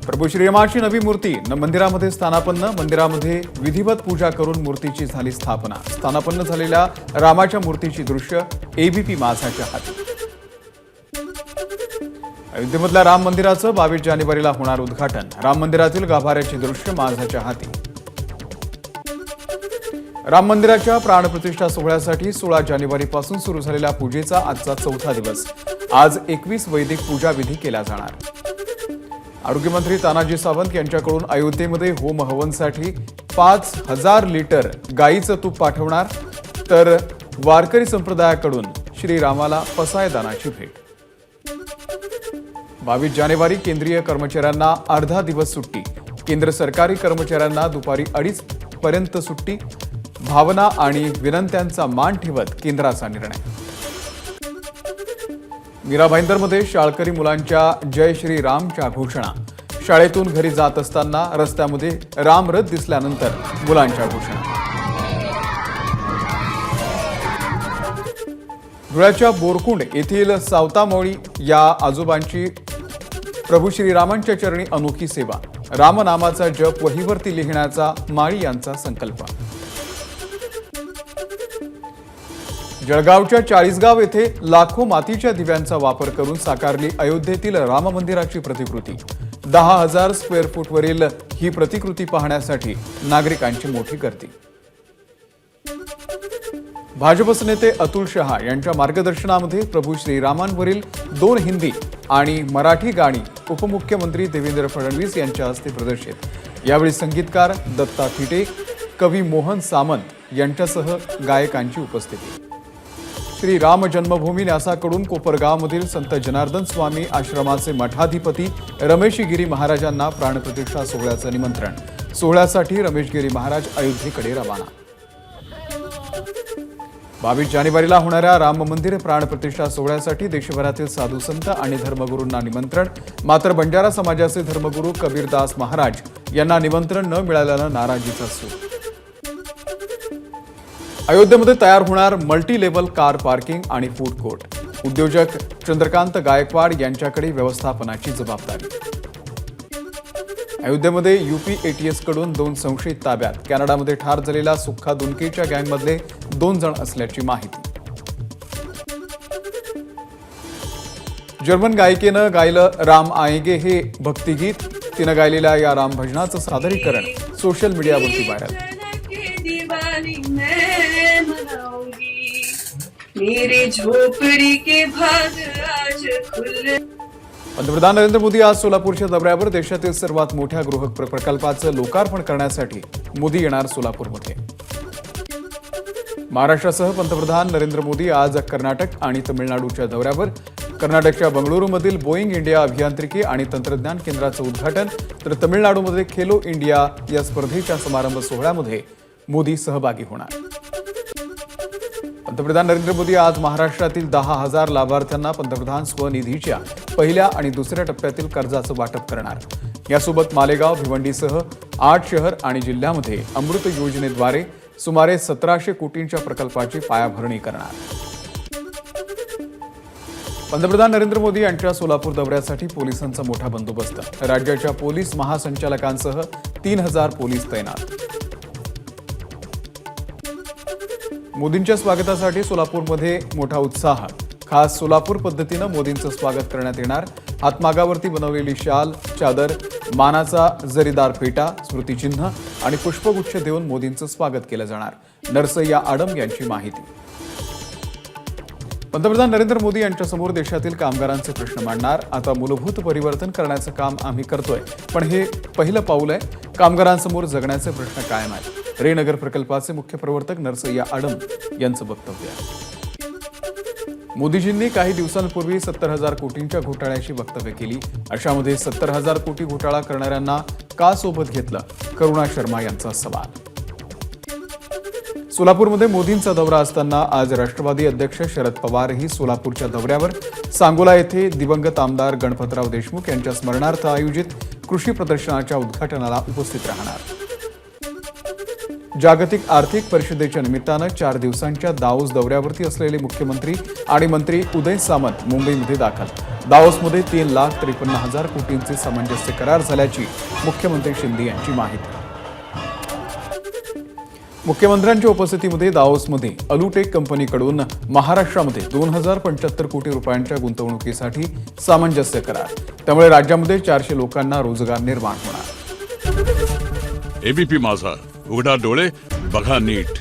प्रभू श्रीरामाची नवी मूर्ती मंदिरामध्ये स्थानापन्न, मंदिरामध्ये विधिवत पूजा करून मूर्तीची झाली स्थापना। स्थानापन्न झालेल्या रामाच्या मूर्तीची दृश्य एबीपी माझाच्या हाती। अयोध्येमधल्या राम मंदिराचं 22 जानेवारीला होणार उद्घाटन। राम मंदिरातील गाभाऱ्याची दृश्य माझाच्या हाती। राम मंदिराच्या प्राणप्रतिष्ठा सोहळ्यासाठी 16 जानेवारीपासून सुरू झालेल्या पूजेचा आजचा चौथा दिवस। आज 21 वैदिक पूजा विधी केल्या जाणार। आरोग्यमंत्री तानाजी सावंत यांच्याकडून अयोध्येमध्ये होम हवनसाठी 5000 लिटर गाईचं तूप पाठवणार, तर वारकरी संप्रदायाकडून श्रीरामाला पसायदानाची भेट। 22 जानेवारी केंद्रीय कर्मचाऱ्यांना अर्धा दिवस सुट्टी। केंद्र सरकारी कर्मचाऱ्यांना दुपारी 2:30 पर्यंत सुट्टी। भावना आणि विनंत्यांचा मान ठेवत केंद्राचा निर्णय। मीरा भाईंदरमध्ये शाळकरी मुलांच्या जय श्री रामच्या घोषणा। शाळेतून घरी जात असताना रस्त्यामध्ये रामरथ दिसल्यानंतर मुलांच्या घोषणा। धुळ्याच्या बोरकुंड येथील सावतामोळी या आजोबांची प्रभू श्रीरामांच्या चरणी अनोखी सेवा। रामनामाचा जप वहीवरती लिहिण्याचा माळी यांचा संकल्प। जळगावच्या चाळीसगाव येथे लाखो मातीच्या दिव्यांचा वापर करून साकारली अयोध्येतील राम मंदिराची प्रतिकृती। 10,000 स्क्वेअर फूटवरील ही प्रतिकृती पाहण्यासाठी नागरिकांची मोठी गर्दी। भाजपचे नेते अतुल शहा यांच्या मार्गदर्शनामध्ये प्रभू श्रीरामांवरील 2 हिंदी आणि मराठी गाणी उपमुख्यमंत्री देवेंद्र फडणवीस यांच्या हस्ते प्रदर्शित। यावेळी संगीतकार दत्ता थिटे, कवी मोहन सामंत यांच्यासह गायकांची उपस्थिती। श्री राम जन्मभूमी न्यासाकडून कोपरगावमधील संत जनार्दन स्वामी आश्रमाचे मठाधिपती रमेशगिरी महाराजांना प्राणप्रतिष्ठा सोहळ्याचं निमंत्रण। सोहळ्यासाठी रमेशगिरी महाराज अयोध्येकडे रवाना। 22 जानेवारीला होणाऱ्या राम मंदिर प्राणप्रतिष्ठा सोहळ्यासाठी देशभरातील साधू संत आणि धर्मगुरूंना निमंत्रण। मात्र बंजारा समाजाचे धर्मगुरू कबीरदास महाराज यांना निमंत्रण न मिळाल्यानं नाराजीचा सूर। अयोध्येमध्ये तयार होणार मल्टी लेव्हल कार पार्किंग आणि फूड कोर्ट। उद्योजक चंद्रकांत गायकवाड यांच्याकडे व्यवस्थापनाची जबाबदारी। अयोध्येमध्ये यूपी एटीएस कडून 2 संशयित ताब्यात। कॅनडामध्ये ठार झालेल्या सुक्खा दुनकेच्या गँगमधले 2 जण असल्याची माहिती। जर्मन गायिकेनं गायलं राम आएंगे हे भक्तिगीत। तिनं गायलेल्या या राम भजनाचं सादरीकरण सोशल मीडियावरती व्हायरल। मेरे झोपड़ी के भाग आज खुले। पंतप्रधान नरेंद्र मोदी आज सोलापूरच्या दौऱ्यावर। देशातील सर्वात मोठ्या गृह प्रकल्पाचं लोकार्पण करण्यासाठी मोदी येणार सोलापूरमध्ये। महाराष्ट्रासह पंतप्रधान नरेंद्र मोदी आज कर्नाटक आणि तमिळनाडूच्या दौऱ्यावर। कर्नाटकच्या बंगळुरूमधील बोईंग इंडिया अभियांत्रिकी आणि तंत्रज्ञान केंद्राचं उद्घाटन, तर तमिळनाडूमध्ये खेलो इंडिया या स्पर्धेच्या समारंभ सोहळ्यामध्ये मोदी सहभागी होणार। पंतप्रधान नरेंद्र मोदी आज महाराष्ट्रातील 10,000 लाभार्थ्यांना पंतप्रधान स्वनिधीच्या पहिल्या आणि दुसऱ्या टप्प्यातील कर्जाचं वाटप करणार। यासोबत मालेगाव, भिवंडीसह 8 शहर आणि जिल्ह्यामध्ये अमृत योजनेद्वारे सुमारे 1700 कोटींच्या प्रकल्पाची पायाभरणी करणार। पंतप्रधान नरेंद्र मोदी यांच्या सोलापूर दौऱ्यासाठी पोलिसांचा मोठा बंदोबस्त। राज्याच्या पोलीस महासंचालकांसह 3000 पोलीस तैनात। मोदींच्या स्वागतासाठी सोलापूरमध्ये मोठा उत्साह। खास सोलापूर पद्धतीनं मोदींचं स्वागत करण्यात येणार। हातमागावरती बनवलेली शाल, चादर, मानाचा जरीदार फेटा, स्मृतिचिन्ह आणि पुष्पगुच्छ देऊन मोदींचं स्वागत केलं जाणार। नरसय्या आडम यांची माहिती। पंतप्रधान नरेंद्र मोदी यांच्यासमोर देशातील कामगारांचे प्रश्न मांडणार। आता मूलभूत परिवर्तन करण्याचं काम आम्ही करतोय, पण हे पहिलं पाऊल आहे। कामगारांसमोर जगण्याचे प्रश्न कायम आहेत। रेनगर प्रकल्पाचे मुख्य प्रवर्तक नरसय्या आडम यांचं वक्तव्य आहे। मोदीजींनी काही दिवसांपूर्वी 70,000 कोटींच्या घोटाळ्याची वक्तव्य केली। अशामध्ये 70,000 कोटी घोटाळा करणाऱ्यांना का सोबत घेतलं? करुणा शर्मा यांचा सवाल। सोलापूरमध्ये मोदींचा दौरा असताना आज राष्ट्रवादी अध्यक्ष शरद पवारही सोलापूरच्या दौऱ्यावर। सांगोला येथे दिवंगत आमदार गणपतराव देशमुख यांच्या स्मरणार्थ आयोजित कृषी प्रदर्शनाच्या उद्घाटनाला उपस्थित राहणार। जागतिक आर्थिक परिषदेच्या निमित्तानं 4 दिवसांच्या दावोस दौऱ्यावरती असलेले मुख्यमंत्री आणि मंत्री उदय सामंत मुंबईमध्ये दाखल। दाओसमध्ये 3,53,000 कोटींचे सामंजस्य करार झाल्याची मुख्यमंत्री शिंदे यांची माहिती. मुख्यमंत्र्यांच्या उपस्थितीमध्ये दाओसमध्ये अलुटेक कंपनीकडून महाराष्ट्रामध्ये 2,075 कोटी रुपयांच्या गुंतवणुकीसाठी सामंजस्य करार. त्यामुळे राज्यामध्ये 400 लोकांना रोजगार निर्माण होणार. एबीपी माझा, उघडा डोळे बघा नीट.